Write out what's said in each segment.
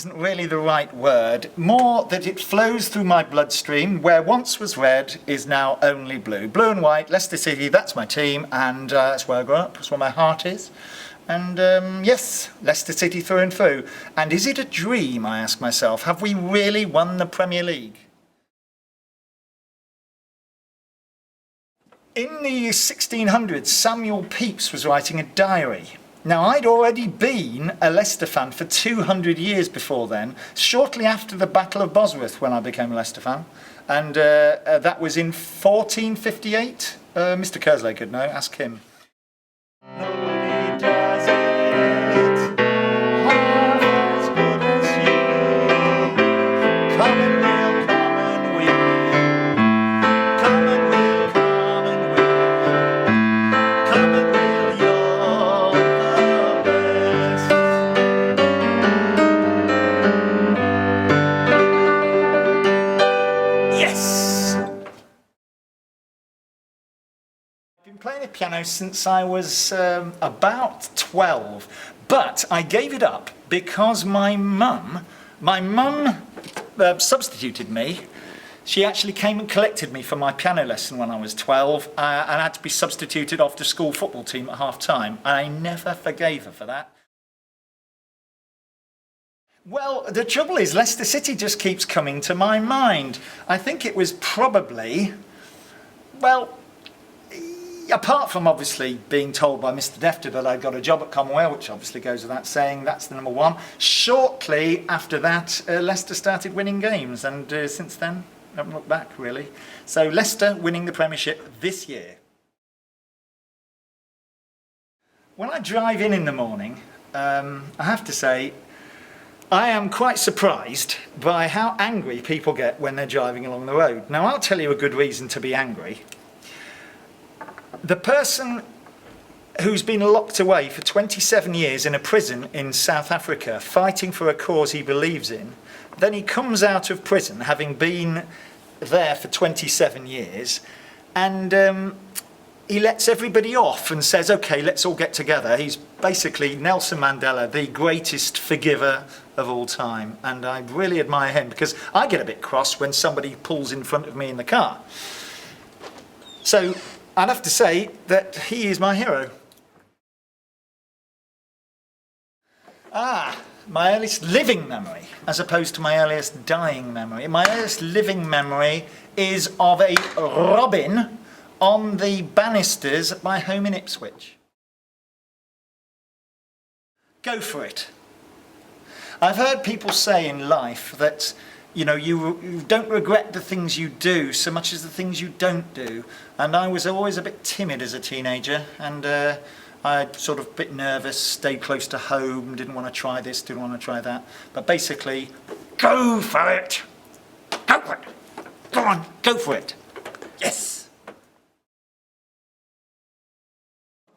isn't really the right word. More that it flows through my bloodstream. Where once was red is now only blue. Blue and white, Leicester City, that's my team, and that's where I grew up, that's where my heart is. And yes, Leicester City through and through. And is it a dream, I ask myself? Have we really won the Premier League? In the 1600s, Samuel Pepys was writing a diary. Now, I'd already been a Leicester fan for 200 years before then, shortly after the Battle of Bosworth when I became a Leicester fan. And that was in 1458. Mr. Kersley could know, ask him. Nobody does it half as good as you. Come and we'll come and we'll. Come and we'll come and we'll. Come and we'll, you're the best. Yes! I've been playing the piano since I was about 12, but I gave it up because my mum substituted me. She actually came and collected me for my piano lesson when I was 12 and I had to be substituted off the school football team at half time. And I never forgave her for that. Well, the trouble is Leicester City just keeps coming to my mind. I think it was probably, well, apart from obviously being told by Mr. Defter that I'd got a job at Commonwealth, which obviously goes without saying, that's the number one. Shortly after that, Leicester started winning games, and since then, I haven't looked back really. So Leicester winning the Premiership this year. When I drive in the morning, I have to say, I am quite surprised by how angry people get when they're driving along the road. Now, I'll tell you a good reason to be angry. The person who's been locked away for 27 years in a prison in South Africa fighting for a cause he believes in, then he comes out of prison having been there for 27 years and he lets everybody off and says, okay, let's all get together. He's basically Nelson Mandela, the greatest forgiver of all time. And I really admire him because I get a bit cross when somebody pulls in front of me in the car. So I'd have to say that he is my hero. My earliest living memory, as opposed to my earliest dying memory. My earliest living memory is of a robin on the banisters at my home in Ipswich. Go for it. I've heard people say in life that you know, you don't regret the things you do so much as the things you don't do. And I was always a bit timid as a teenager, and I sort of a bit nervous, stayed close to home, didn't want to try this, didn't want to try that. But basically, go for it! Go for it! Go on, go for it! Yes!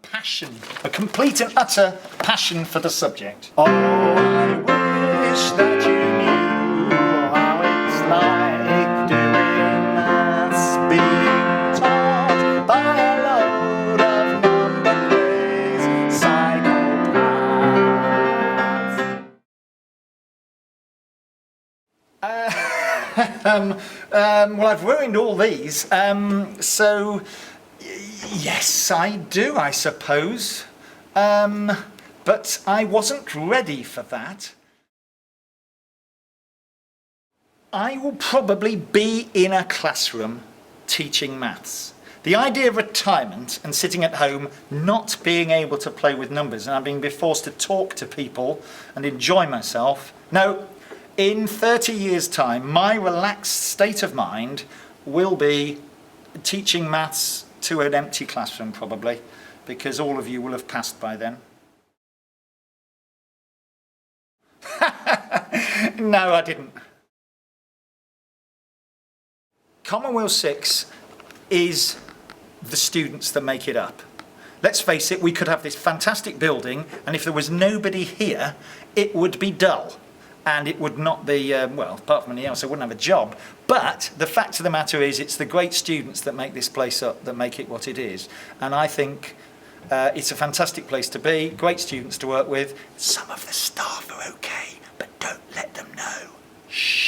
Passion, a complete and utter passion for the subject. Oh, I wish that you knew how it's like doing maths, being taught by a load of number crazed psychopaths. Well, I've ruined all these, so yes, I do, I suppose. But I wasn't ready for that. I will probably be in a classroom teaching maths. The idea of retirement and sitting at home, not being able to play with numbers, and I'm being forced to talk to people and enjoy myself. No, in 30 years' time, my relaxed state of mind will be teaching maths to an empty classroom, probably, because all of you will have passed by then. No, I didn't. Commonwealth 6 is the students that make it up. Let's face it, we could have this fantastic building, and if there was nobody here, it would be dull. And it would not be, well, apart from anything else, I wouldn't have a job. But the fact of the matter is, it's the great students that make this place up, that make it what it is. And I think it's a fantastic place to be, great students to work with. Some of the staff are okay, but don't let them Shh.